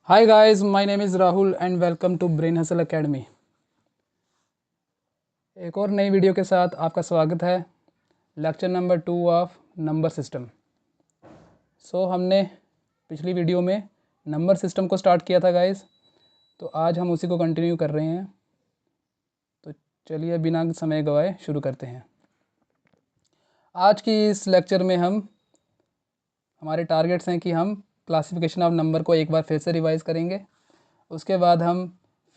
Hi guys, my name is Rahul and welcome to Brain Hustle Academy। एक और नई video के साथ आपका स्वागत है। Lecture number 2 of number system. हमने पिछली वीडियो में नंबर सिस्टम को स्टार्ट किया था गाइस, तो आज हम उसी को कंटिन्यू कर रहे हैं। तो चलिए बिना समय गवाए शुरू करते हैं। आज की इस लेक्चर में हमारे टारगेट्स हैं कि हम क्लासिफिकेशन ऑफ नंबर को एक बार फिर से रिवाइज़ करेंगे। उसके बाद हम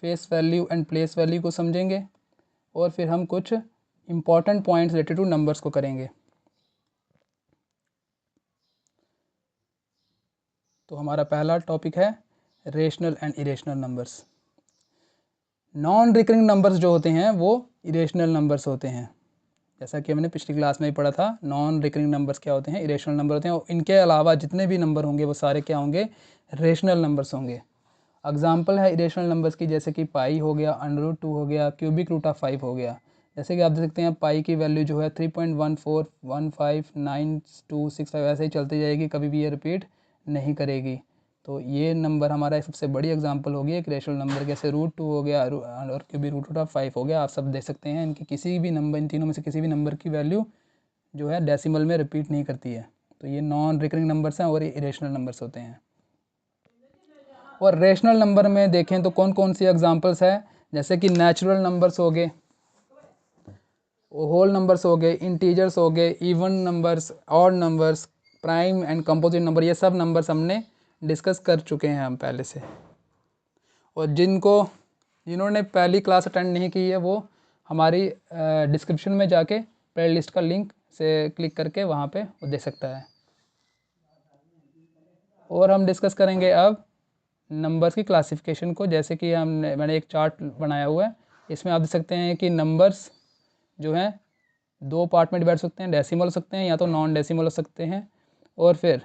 face value and place value को समझेंगे और फिर हम कुछ important points related two numbers को करेंगे। तो हमारा पहला टॉपिक है rational and irrational numbers. Non recurring numbers जो होते हैं वो इरेशनल नंबर्स होते हैं। जैसा कि हमने पिछली क्लास में ही पढ़ा था, नॉन रिकरिंग नंबर्स क्या होते हैं, इरेशनल नंबर होते हैं। और इनके अलावा जितने भी नंबर होंगे वो सारे क्या होंगे, रेशनल नंबर्स होंगे। एग्जाम्पल है इरेशनल नंबर्स की, जैसे कि पाई हो गया, √2 हो गया, क्यूबिक रूट ऑफ 5 हो गया। जैसे कि आप देख सकते हैं पाई की वैल्यू जो है 3.14159265 ऐसे ही चलती जाएगी, कभी भी ये रिपीट नहीं करेगी। तो ये नंबर हमारा सबसे बड़ी एग्जांपल होगी एक रेशनल नंबर, जैसे √2 हो गया और क्यूबिक रूट ऑफ 5 हो गया। आप सब देख सकते हैं इनकी किसी भी नंबर, इन तीनों में से किसी भी नंबर की वैल्यू जो है डेसिमल में रिपीट नहीं करती है। तो ये नॉन रिकरिंग नंबर्स हैं और ये इरेशनल नंबर्स होते हैं। और रेशनल नंबर में देखें तो कौन कौन सी एग्जांपल्स है, जैसे कि नेचुरल नंबर्स हो गए, होल नंबर्स हो गए, इंटीजर्स हो गए, even numbers, odd numbers, prime and composite number. ये सब नंबर्स हमने डिस्कस कर चुके हैं हम पहले से। और जिन्होंने पहली क्लास अटेंड नहीं की है वो हमारी डिस्क्रिप्शन में जाके प्ले लिस्ट का लिंक से क्लिक करके वहाँ पे वो देख सकता है। और हम डिस्कस करेंगे अब नंबर्स की क्लासिफिकेशन को। जैसे कि मैंने एक चार्ट बनाया हुआ है, इसमें आप देख सकते हैं कि नंबर्स जो हैं दो पार्ट में डिवाइड हो सकते हैं, डेसिमल हो सकते हैं या तो नॉन डेसिमल हो सकते हैं। और फिर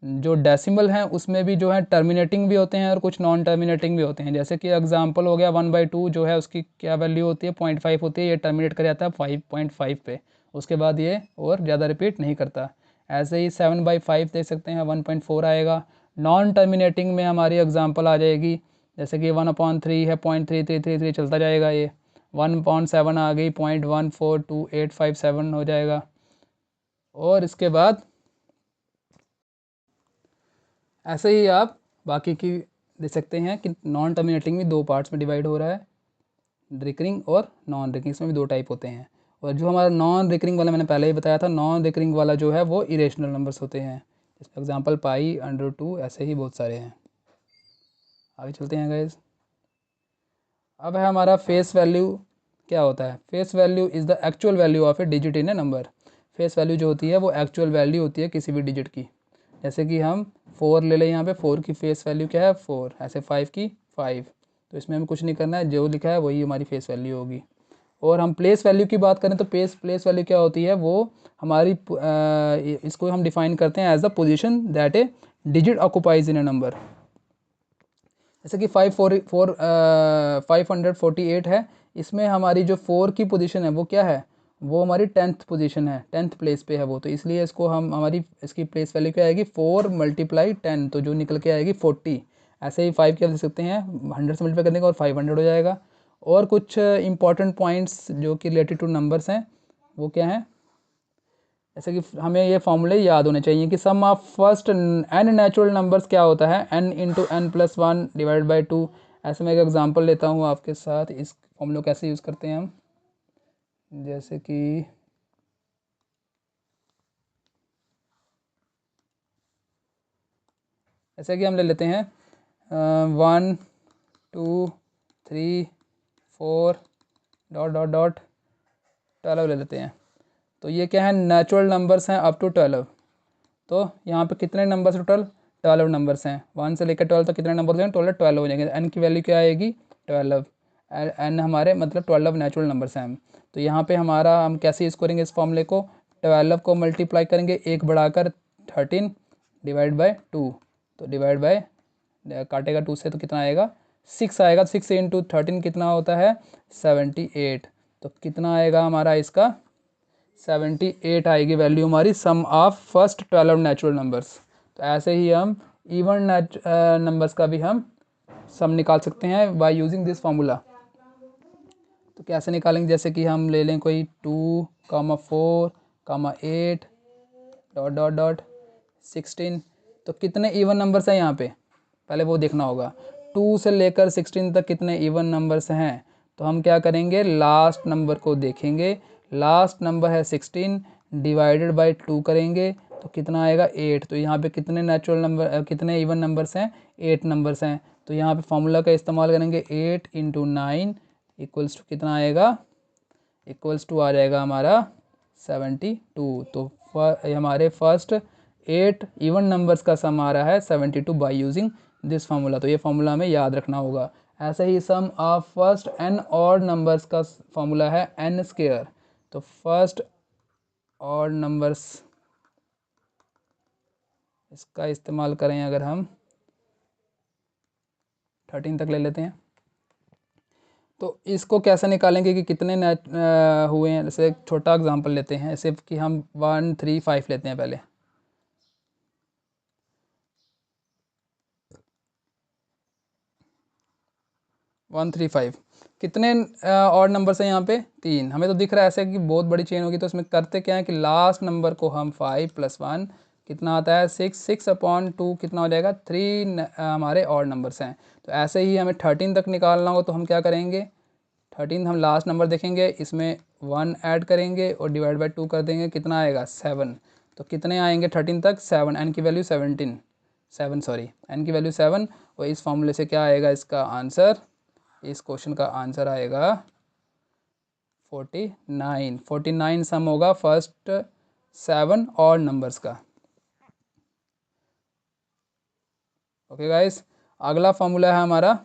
जो डेसिमल हैं उसमें भी जो है टर्मिनेटिंग भी होते हैं और कुछ नॉन टर्मिनेटिंग भी होते हैं। जैसे कि एग्जांपल हो गया 1/2 जो है उसकी क्या वैल्यू होती है, 0.5 होती है। ये टर्मिनेट कर जाता है 5.5 पे, उसके बाद ये और ज़्यादा रिपीट नहीं करता। ऐसे ही 7/5 देख सकते हैं, 1.4 आएगा। नॉन टर्मिनेटिंग में हमारी एग्जांपल आ जाएगी, जैसे कि 1/3 है, 0.3333 चलता जाएगा। ये 1/7 आ गई, 0.142857 हो जाएगा। और इसके बाद ऐसे ही आप बाकी की देख सकते हैं कि नॉन टर्मिनेटिंग भी दो पार्ट्स में डिवाइड हो रहा है, रिकरिंग और नॉन रिकरिंग। इसमें भी दो टाइप होते हैं। और जो हमारा नॉन रिकरिंग वाला मैंने पहले ही बताया था, नॉन रिकरिंग वाला जो है वो इरेशनल नंबर्स होते हैं। इसमें एग्जांपल पाई, √2, ऐसे ही बहुत सारे हैं। आगे चलते हैं गाइस। अब है हमारा फेस वैल्यू। क्या होता है face value? Is the actual value of A digit in a number. Face value जो होती है वो एक्चुअल वैल्यू होती है किसी भी डिजिट की। जैसे कि हम 4 ले लें, यहाँ पे 4 की फेस वैल्यू क्या है 4, ऐसे 5 की 5। तो इसमें हमें कुछ नहीं करना है, जो लिखा है वही हमारी फेस वैल्यू होगी। और हम प्लेस वैल्यू की बात करें तो प्लेस वैल्यू क्या होती है, वो हमारी इसको हम डिफाइन करते हैं as the position that a digit occupies in a number. जैसे कि 548 है, इसमें हमारी जो 4 की पोजीशन है वो क्या है, वो हमारी 10th पोजीशन है, 10th प्लेस पे है वो। तो इसलिए इसको हम इसकी प्लेस वैल्यू क्या आएगी, 4 × 10, तो जो निकल के आएगी 40। ऐसे ही 5 क्या दे सकते हैं, 100 से मल्टीप्लाई करने का और 500 हो जाएगा। और कुछ इंपॉर्टेंट पॉइंट्स जो कि रिलेटेड टू नंबर्स हैं वो क्या हैं, जैसे कि हमें ये फॉर्मूले याद होने चाहिए कि sum of first N natural numbers क्या होता है, n × n+1 डिवाइड बाई 2। ऐसे मैं एक एग्जांपल लेता हूँ आपके साथ, इस फॉर्मूले को कैसे यूज़ करते हैं हम। जैसे कि हम ले लेते हैं 1 2 3 4 ... 12 ले लेते हैं। तो ये क्या है, नेचुरल नंबर्स हैं अप टू 12। तो यहाँ पे कितने नंबर्स टोटल, 12 नंबर्स हैं। 1 से लेकर 12 तक कितने नंबर हो जाएंगे, टोटल 12 हो जाएंगे। एन की वैल्यू क्या आएगी, 12। एन हमारे मतलब 12 नेचुरल नंबर्स हैं। तो यहाँ पे हमारा हम कैसे यूज़ करेंगे इस फॉर्मूले को, 12 को मल्टीप्लाई करेंगे, एक बढ़ाकर 13 डिवाइड बाई 2। तो डिवाइड बाय काटेगा 2 से तो कितना आएगा, 6 आएगा। 6 × 13 कितना होता है, 78। तो कितना आएगा हमारा इसका, 78 आएगी वैल्यू हमारी सम ऑफ फर्स्ट 12 नेचुरल नंबर्स। तो ऐसे ही हम इवन नंबर्स का भी हम सम निकाल सकते हैं बाय यूजिंग दिस फार्मूला। तो कैसे निकालेंगे, जैसे कि हम ले लें कोई 2, 4, 8 डॉट डॉट डॉट 16। तो कितने इवन नंबर्स हैं यहाँ पे, पहले वो देखना होगा। 2 से लेकर 16 तक कितने इवन नंबर्स हैं, तो हम क्या करेंगे, लास्ट नंबर को देखेंगे। लास्ट नंबर है 16, डिवाइडेड बाय 2 करेंगे तो कितना आएगा 8। तो यहाँ पे कितने नेचुरल नंबर, कितने इवन नंबर्स हैं, 8 नंबर्स हैं। तो यहाँ पे फॉर्मूला का इस्तेमाल करेंगे, 8 × 9 इक्वल्स टू कितना आएगा, इक्वल्स टू आ जाएगा हमारा 72। तो हमारे फर्स्ट 8 इवन नंबर्स का सम आ रहा है 72 बाय यूजिंग दिस फार्मूला। तो ये फार्मूला हमें याद रखना होगा। ऐसे ही sum of first N odd numbers का फार्मूला है n स्क्वायर। तो फर्स्ट ऑड नंबर्स, इसका इस्तेमाल करें अगर हम 13 तक ले लेते हैं, तो इसको कैसे निकालेंगे कि कितने हुए हैं। जैसे एक छोटा एग्जांपल लेते हैं, जैसे कि हम 135 लेते हैं पहले। 135 कितने ऑड नंबर्स हैं यहाँ पे, 3। हमें तो दिख रहा है ऐसे कि बहुत बड़ी चेन होगी, तो इसमें करते क्या है कि लास्ट नंबर को हम 5 + 1 कितना आता है 6, 6/2 कितना हो जाएगा 3 हमारे ऑड नंबर्स हैं। तो ऐसे ही हमें 13 तक निकालना हो तो हम क्या करेंगे, 13 हम लास्ट नंबर देखेंगे, इसमें 1 ऐड करेंगे और डिवाइड बाय 2 कर देंगे, कितना आएगा 7। तो कितने आएंगे 13 तक, 7, n की वैल्यू 7 सॉरी, n की वैल्यू 7। और इस फॉर्मूले से क्या आएगा, इसका आंसर, इस क्वेश्चन का आंसर आएगा 49। 49 सम होगा फर्स्ट 7 ऑड नंबर्स का। ओके गाइस, अगला फॉर्मूला है हमारा,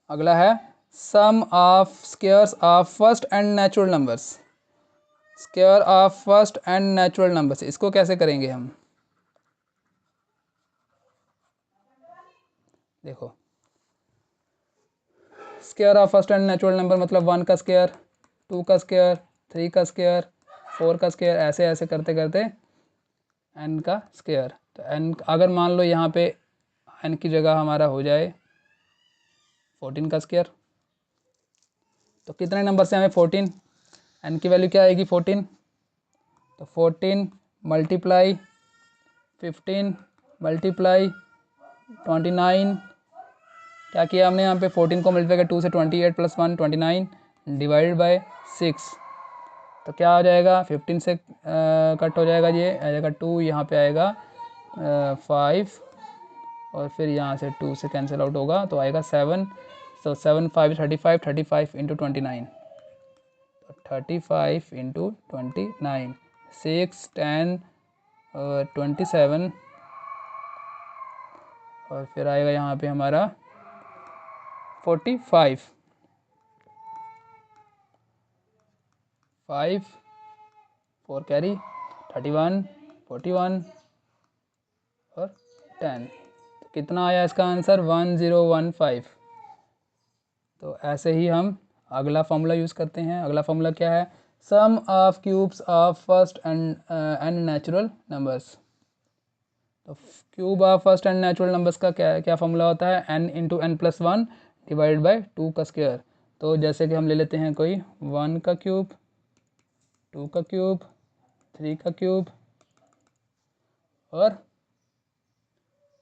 अगला है sum of squares of first N natural numbers. Square of first N natural numbers, इसको कैसे करेंगे हम, देखो। Square of first N natural number मतलब 1 का स्क्वायर, 2 का स्क्वायर, 3 का स्क्वायर, 4 का स्क्वायर, ऐसे ऐसे करते करते n का स्क्वायर। तो n अगर मान लो यहाँ पे n की जगह हमारा हो जाए 14 का स्क्वायर, तो कितने नंबर से हमें 14, n की वैल्यू क्या आएगी 14। तो 14 मल्टीप्लाई 15 मल्टीप्लाई 29, क्या किया हमने यहाँ पे 14 को मल्टीप्लाई किया 2 से, 28 + 1 29 डिवाइडेड बाय 6। तो क्या हो जाएगा, 15 से कट हो जाएगा, ये आ जाएगा 2, यहाँ पे आएगा 5 और फिर यहाँ से 2 से कैंसिल आउट होगा तो आएगा 7। तो 7 5 35, 35 × 29, तो 35 × 29, 6 10 27 और फिर आएगा यहाँ पे हमारा 45, 5 4 कैरी 31 41 और 10। तो कितना आया इसका आंसर 1015। तो ऐसे ही हम अगला फॉर्मूला यूज़ करते हैं। अगला फॉर्मूला क्या है, sum of cubes of first N natural numbers. तो cube of first N natural numbers का क्या क्या फॉर्मूला होता है, n × n+1 डिवाइड बाय 2 का स्क्वायर। तो जैसे कि हम ले लेते हैं कोई 1 का क्यूब, 2 का क्यूब, 3 का क्यूब और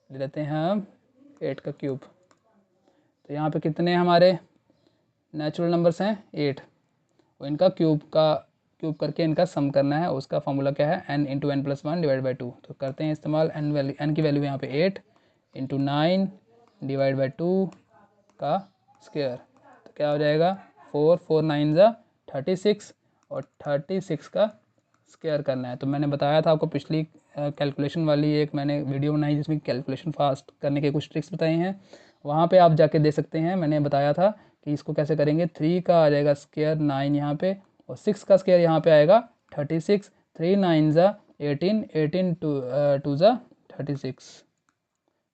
ले लेते हैं हम 8 का क्यूब। तो यहाँ पे कितने हमारे नेचुरल नंबर्स हैं 8, और इनका क्यूब करके इनका सम करना है। उसका फॉर्मूला क्या है, n × n+1 डिवाइड बाय 2। तो करते हैं इस्तेमाल, n की वैल्यू यहाँ पे 8 × 9 डिवाइड बाय 2 का स्क्वायर। तो क्या हो जाएगा 4 4 9 ज़ा 36 और 36 का स्क्वायर करना है। तो मैंने बताया था आपको पिछली कैलकुलेशन वाली एक मैंने वीडियो बनाई जिसमें कैलकुलेशन फास्ट करने के कुछ ट्रिक्स बताए हैं, वहाँ पे आप जाके दे सकते हैं। मैंने बताया था कि इसको कैसे करेंगे, 3 का आ जाएगा स्क्वायर 9 यहाँ पे और 6 का स्क्वायर यहाँ पे आएगा 36, 3 9 ज़ा 18, 18 2 ज़ा 36।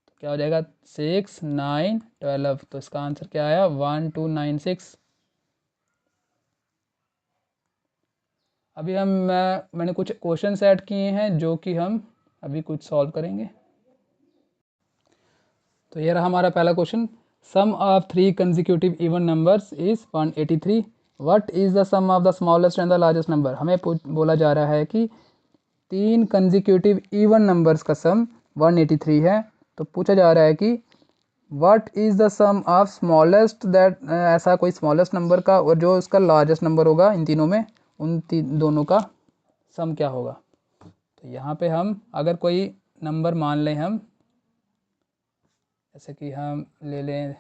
तो क्या हो जाएगा 6 9 12। तो इसका आंसर क्या आया 1296। अभी मैंने कुछ क्वेश्चंस ऐड किए हैं जो कि हम अभी कुछ सॉल्व करेंगे। तो ये रहा हमारा पहला question. Sum of 3 consecutive even numbers is 183। What is the sum of the smallest and the largest number. हमें बोला जा रहा है कि 3 कंसेक्यूटिव इवन नंबर्स का सम 183 है। तो पूछा जा रहा है कि what is the sum of smallest that, ऐसा कोई स्मॉलेस्ट नंबर का और जो उसका लार्जेस्ट नंबर होगा इन तीनों में, उन दोनों का सम क्या होगा। तो यहाँ पे हम अगर कोई नंबर मान लें, हम जैसे कि हम ले लें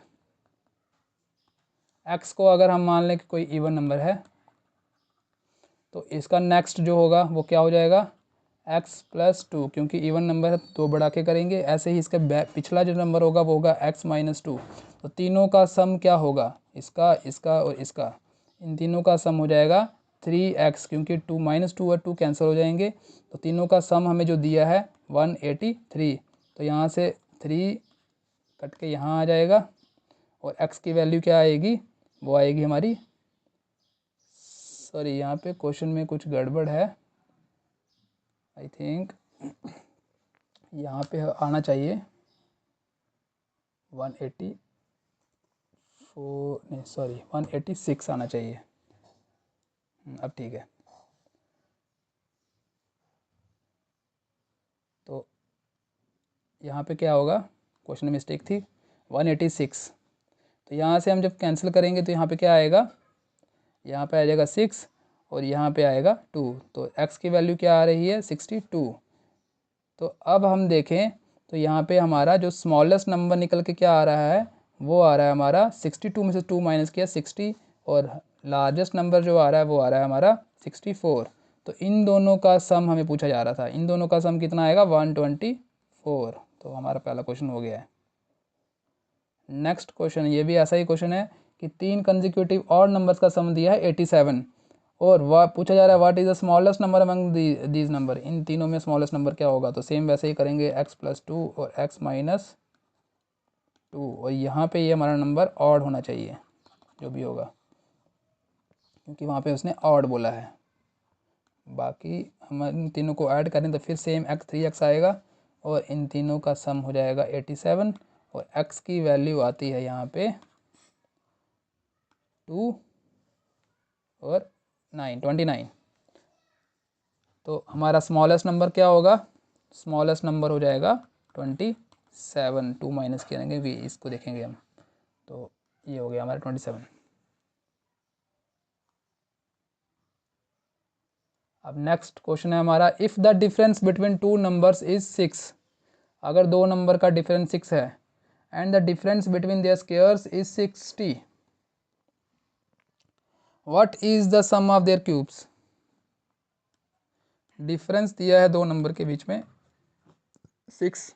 x को, अगर हम मान लें कि कोई इवन नंबर है, तो इसका नेक्स्ट जो होगा वो क्या हो जाएगा, x + 2, क्योंकि इवन नंबर है तो बढ़ा के करेंगे। ऐसे ही इसका पिछला जो नंबर होगा वो होगा x - 2। तो तीनों का सम क्या होगा, इसका, इसका और इसका, इन तीनों का सम हो जाएगा 3x, क्योंकि 2 - 2 और 2 कैंसिल हो जाएंगे। तो तीनों का सम हमें जो दिया है 183। तो यहाँ से 3 कट के यहाँ आ जाएगा और x की वैल्यू क्या आएगी, वो आएगी हमारी, सॉरी यहाँ पे क्वेश्चन में कुछ गड़बड़ है, आई थिंक यहाँ पे आना चाहिए 184, नहीं सॉरी 186 आना चाहिए। अब ठीक है। तो यहाँ पे क्या होगा, क्वेश्चन में मिस्टेक थी, 186। तो यहाँ से हम जब कैंसिल करेंगे तो यहाँ पे क्या आएगा, यहाँ पे आ जाएगा 6 और यहाँ पे आएगा 2। तो x की वैल्यू क्या आ रही है, 62। तो अब हम देखें तो यहाँ पे हमारा जो स्मॉलेस्ट नंबर निकल के क्या आ रहा है, वो आ रहा है हमारा 62 में से 2 माइनस किया 60, और लार्जेस्ट नंबर जो आ रहा है वो आ रहा है हमारा 64। तो इन दोनों का सम हमें पूछा जा रहा था, इन दोनों का सम कितना आएगा, 124। तो हमारा पहला क्वेश्चन हो गया है। नेक्स्ट क्वेश्चन, ये भी ऐसा ही क्वेश्चन है कि 3 कंसेक्यूटिव ऑड नंबर्स का सम दिया है 87, और पूछा जा रहा है what is the smallest number among these number. इन तीनों में स्मॉलेस्ट नंबर क्या होगा। तो सेम वैसे ही करेंगे, x + 2 और x - 2, और यहाँ पे ये हमारा नंबर ऑड होना चाहिए जो भी होगा, क्योंकि वहाँ पे उसने ऑड बोला है। बाकी हम इन तीनों को ऐड करें तो फिर सेम 3x आएगा और इन तीनों का सम हो जाएगा 87, और x की वैल्यू आती है यहाँ पे 2 और 9, 29। तो हमारा स्मॉलेस्ट नंबर क्या होगा, स्मॉलेस्ट नंबर हो जाएगा 27। 2 माइनस करेंगे, भी इसको देखेंगे हम, तो ये हो गया हमारा 27। अब नेक्स्ट क्वेश्चन है हमारा, if the difference between 2 numbers is 6। अगर दो नंबर का डिफरेंस 6 है and the difference between their squares is 60, what is the sum of their cubes. Difference दिया है दो नंबर के बीच में 6,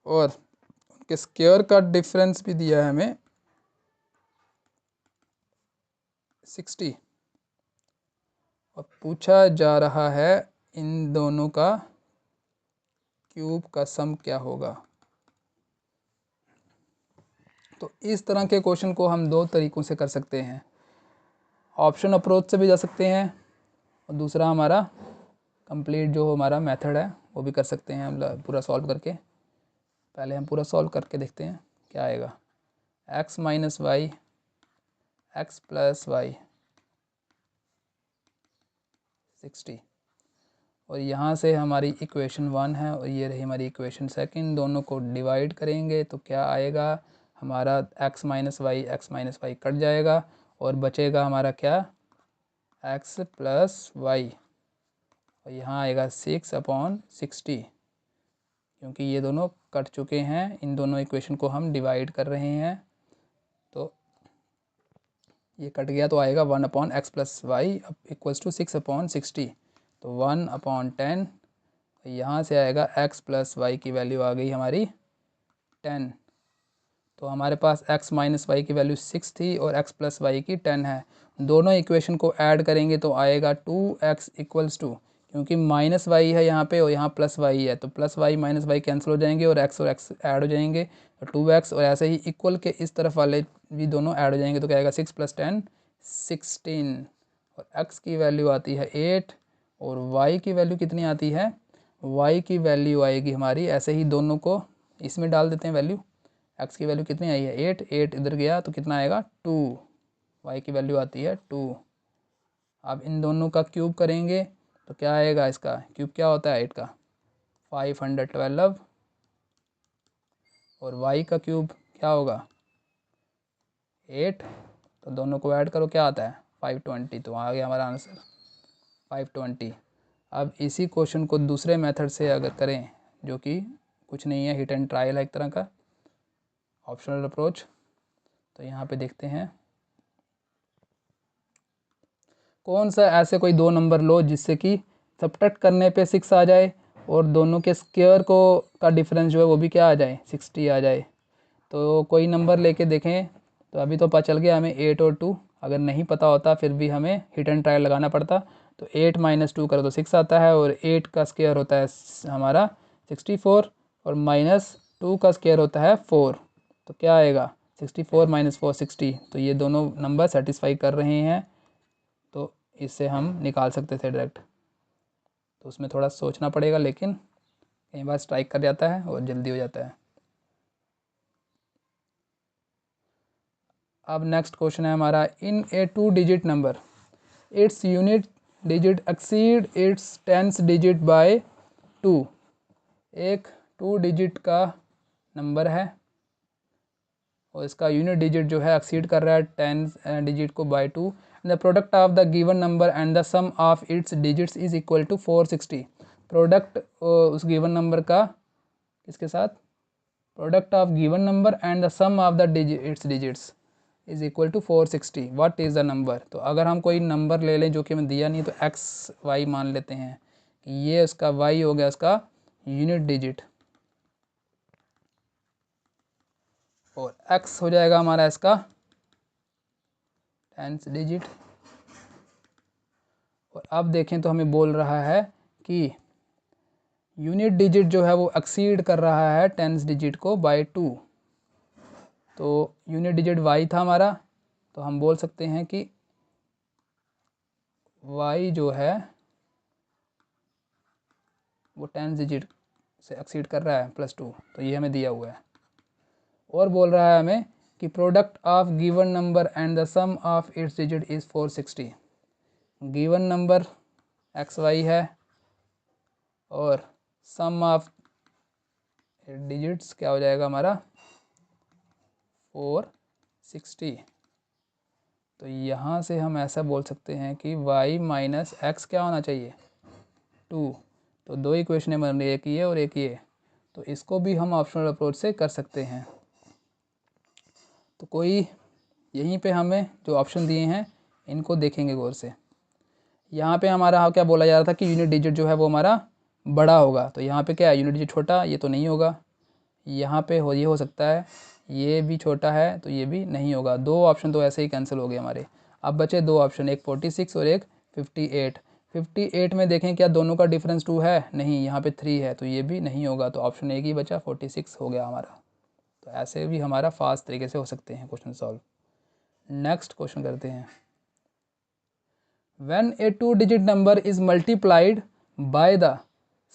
और उनके स्क्वायर का डिफरेंस भी दिया है हमें 60, और पूछा जा रहा है इन दोनों का क्यूब का सम क्या होगा। तो इस तरह के क्वेश्चन को हम दो तरीक़ों से कर सकते हैं, ऑप्शन अप्रोच से भी जा सकते हैं, और दूसरा हमारा कंप्लीट जो हमारा मेथड है वो भी कर सकते हैं हम पूरा सॉल्व करके। पहले हम पूरा सॉल्व करके देखते हैं क्या आएगा। x - y x + y 60, और यहाँ से हमारी इक्वेशन 1 है और ये रही हमारी इक्वेशन सेकंड। दोनों को डिवाइड करेंगे तो क्या आएगा हमारा, x - y कट जाएगा और बचेगा हमारा क्या, x + y, और यहाँ आएगा 6/60, क्योंकि ये दोनों कट चुके हैं। इन दोनों इक्वेशन को हम डिवाइड कर रहे हैं, तो ये कट गया तो आएगा 1/x + y = 6/60। तो 1/10, यहाँ से आएगा x + y की वैल्यू आ गई हमारी 10। तो हमारे पास x - y की वैल्यू 6 थी और x + y की 10 है। दोनों इक्वेशन को ऐड करेंगे तो आएगा 2x = 2, क्योंकि -y है यहाँ पे और यहाँ +y है, तो +y - y कैंसिल हो जाएंगे और x ऐड हो जाएंगे, तो 2x, और ऐसे ही इक्वल के इस तरफ वाले भी दोनों ऐड हो जाएंगे, तो क्या आएगा 6 + 10 16, और x की वैल्यू आती है 8, और y की वैल्यू कितनी आती है, y की वैल्यू आएगी हमारी, ऐसे ही दोनों को इसमें डाल देते हैं वैल्यू, एक्स की वैल्यू कितनी आई है 8, 8 इधर गया तो कितना आएगा 2, वाई की वैल्यू आती है 2। अब इन दोनों का क्यूब करेंगे तो क्या आएगा, इसका क्यूब क्या होता है 8 का 512, और y का क्यूब क्या होगा 8, तो दोनों को ऐड करो क्या आता है 520, तो आ गया हमारा आंसर 520। अब इसी क्वेश्चन को दूसरे मेथड से अगर करें, जो कि कुछ नहीं है, हिट एंड ट्रायल है एक तरह का ऑप्शनल अप्रोच, तो यहाँ पे देखते हैं कौन सा ऐसे कोई दो नंबर लो जिससे कि सब्ट्रैक्ट करने पे 6 आ जाए और दोनों के स्क्वायर को का डिफरेंस जो है वो भी क्या आ जाए 60 आ जाए। तो कोई नंबर लेके देखें, तो अभी तो पता चल गया हमें 8 और 2, अगर नहीं पता होता फिर भी हमें हिट एंड ट्रायल लगाना पड़ता। तो 8 - 2 करो तो 6 आता है, और 8 का स्क्वायर होता है हमारा 64, और -2 का स्क्वायर होता है 4, तो क्या आएगा 64 - 4 60। तो ये दोनों नंबर सेटिस्फाई कर रहे हैं, तो इससे हम निकाल सकते थे डायरेक्ट। तो उसमें थोड़ा सोचना पड़ेगा, लेकिन कई बार स्ट्राइक कर जाता है और जल्दी हो जाता है। अब नेक्स्ट क्वेश्चन है हमारा, इन ए 2 digit number its unit digit exceed it's 10th digit bye 2। एक 2 डिजिट का नंबर है और इसका यूनिट डिजिट जो है एक्सीड कर रहा है 10 डिजिट को by 2। The product of the given number and the sum of its digits is equal to 460। Product उस गिवन नंबर का किसके साथ, product of given number and the sum of the its digits is equal to 460। What is the number. तो अगर हम कोई number ले लें जो कि हमें दिया नहीं, तो एक्स वाई मान लेते हैं कि ये उसका वाई हो गया उसका यूनिट डिजिट, और एक्स हो जाएगा हमारा इसका 10th डिजिट। और अब देखें तो हमें बोल रहा है कि यूनिट डिजिट जो है वो एक्सीड कर रहा है 10th डिजिट को बाय 2। तो यूनिट डिजिट y था हमारा, तो हम बोल सकते हैं कि y जो है वो 10th डिजिट से एक्सीड कर रहा है +2, तो ये हमें दिया हुआ है। और बोल रहा है हमें कि product of given number and the sum of its digit is 460। Given number xy है और सम ऑफ डिजिट्स क्या हो जाएगा हमारा 460। तो यहाँ से हम ऐसा बोल सकते हैं कि y - x क्या होना चाहिए 2। तो दो इक्वेशनें बन रही है, एक ये और एक ये, तो इसको भी हम ऑप्शनल अप्रोच से कर सकते हैं। तो कोई यहीं पे हमें जो ऑप्शन दिए हैं इनको देखेंगे गौर से। यहाँ पे हमारा क्या बोला जा रहा था कि यूनिट डिजिट जो है वो हमारा बड़ा होगा, तो यहाँ पे क्या है यूनिट डिजिट छोटा, ये तो नहीं होगा। यहाँ पे ये हो सकता है, ये भी छोटा है तो ये भी नहीं होगा। दो ऑप्शन तो ऐसे ही कैंसिल हो गए हमारे। अब बचे दो ऑप्शन, एक 46 और एक 58। 58 में देखें क्या दोनों का डिफरेंस 2 है, नहीं, यहाँ पे 3 है, तो ये भी नहीं होगा। तो ऑप्शन एक ही बचा 46 हो गया हमारा। तो ऐसे भी हमारा फास्ट तरीके से हो सकते हैं क्वेश्चन सॉल्व। नेक्स्ट क्वेश्चन करते हैं। When a 2 digit number is multiplied by the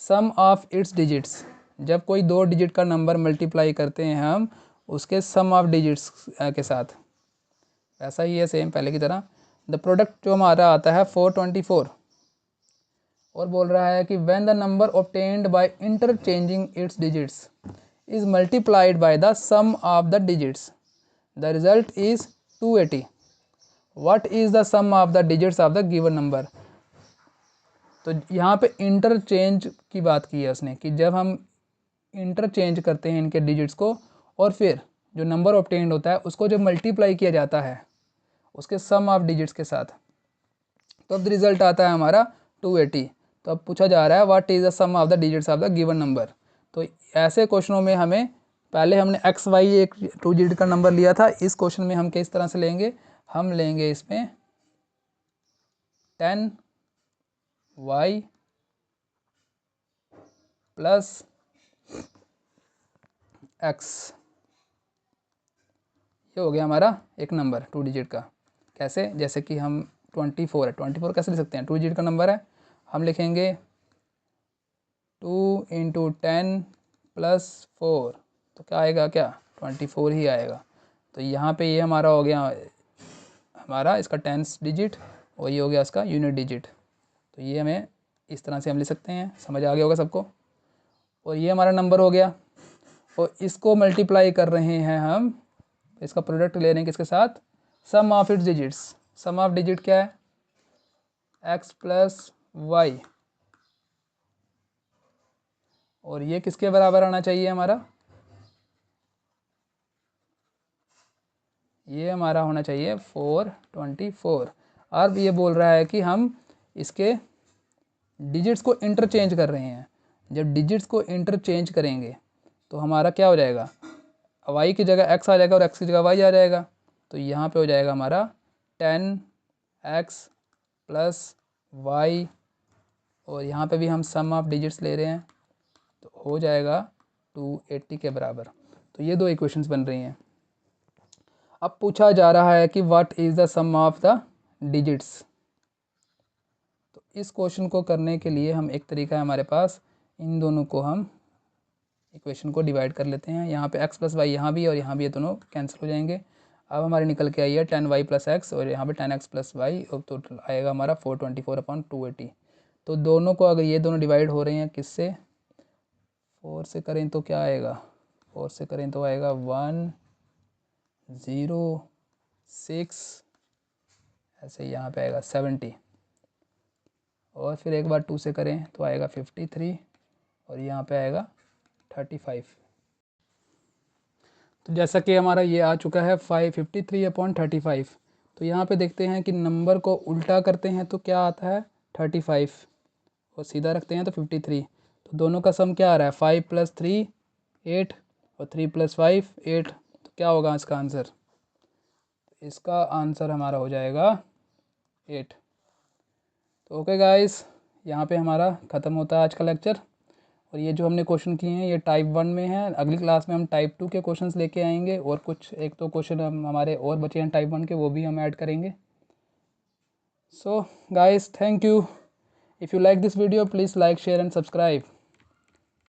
sum of its digits. जब कोई 2 डिजिट का नंबर मल्टीप्लाई करते हैं हम उसके सम ऑफ डिजिट्स के साथ, ऐसा ही है सेम पहले की तरह। द प्रोडक्ट जो हमारा आता है 424, और बोल रहा है कि when the number obtained by interchanging its digits is multiplied by the sum of the digits the result is 280। What is the sum of the digits of the given number. तो यहाँ पे इंटरचेंज की बात की है उसने, कि जब हम इंटरचेंज करते हैं इनके डिजिट्स को और फिर जो नंबर ऑब्टेन्ड होता है उसको जब मल्टीप्लाई किया जाता है उसके सम ऑफ डिजिट्स के साथ, तो अब रिजल्ट आता है हमारा 280। तो अब पूछा जा रहा है what is the sum of the digits of the given number. तो ऐसे क्वेश्चनों में हमें, पहले हमने एक्स वाई एक 2 डिजिट का नंबर लिया था, इस क्वेश्चन में हम किस तरह से लेंगे, हम लेंगे इसमें 10y प्लस x, ये हो गया हमारा एक नंबर 2 डिजिट का। कैसे, जैसे कि हम 24 है, 24 कैसे लिख सकते हैं, 2 डिजिट का नंबर है, हम लिखेंगे 2 × 10 + 4, तो क्या आएगा क्या 24 ही आएगा। तो यहाँ पे ये हमारा हो गया हमारा इसका 10th डिजिट और ये हो गया इसका यूनिट डिजिट। तो ये हमें इस तरह से हम ले सकते हैं, समझ आ गया होगा सबको। और ये हमारा नंबर हो गया और इसको मल्टीप्लाई कर रहे हैं हम, इसका प्रोडक्ट ले रहे हैं किसके साथ, sum of its digits. Sum of digit क्या है, x प्लस वाई, और ये किसके बराबर आना चाहिए हमारा, ये हमारा होना चाहिए 424। अब ये बोल रहा है कि हम इसके डिजिट्स को इंटरचेंज कर रहे हैं। जब डिजिट्स को इंटरचेंज करेंगे तो हमारा क्या हो जाएगा, y की जगह x आ जाएगा और x की जगह y आ जाएगा। तो यहाँ पे हो जाएगा हमारा 10x प्लस वाई, और यहाँ पे भी हम सम ऑफ डिजिट्स ले रहे हैं तो हो जाएगा 280 के बराबर। तो ये दो इक्वेशंस बन रही हैं। अब पूछा जा रहा है कि what is the sum of the digits. तो इस क्वेश्चन को करने के लिए हम एक तरीका है हमारे पास, इन दोनों को हम इक्वेशन को डिवाइड कर लेते हैं। यहाँ पे x प्लस वाई यहाँ भी और यहाँ भी, ये दोनों कैंसिल हो जाएंगे। अब हमारे निकल के आई है 10y प्लस एक्स और यहाँ पे 10x प्लस वाई, और तो आएगा हमारा 424/280। तो दोनों को अगर ये दोनों डिवाइड हो रहे हैं किससे, 4 से करें तो क्या आएगा, 4 से करें तो आएगा 106, ऐसे यहाँ पे आएगा 70, और फिर एक बार 2 से करें तो आएगा 53 और यहाँ पे आएगा 35। तो जैसा कि हमारा ये आ चुका है 553/35। तो यहाँ पे देखते हैं कि नंबर को उल्टा करते हैं तो क्या आता है 35, और सीधा रखते हैं तो 53। तो दोनों का सम क्या आ रहा है, 5 + 3 8 और 3 + 5 8। तो क्या होगा इसका आंसर, इसका आंसर हमारा हो जाएगा 8। तो ओके गाइस, यहाँ पे हमारा ख़त्म होता है आज का लेक्चर। और ये जो हमने क्वेश्चन किए हैं ये टाइप 1 में है। अगली क्लास में हम टाइप 2 के क्वेश्चंस लेके आएंगे, और कुछ एक तो क्वेश्चन हमारे और बचे हैं टाइप 1 के, वो भी हम ऐड करेंगे। So guys, thank you. If you like this video please like, share and subscribe.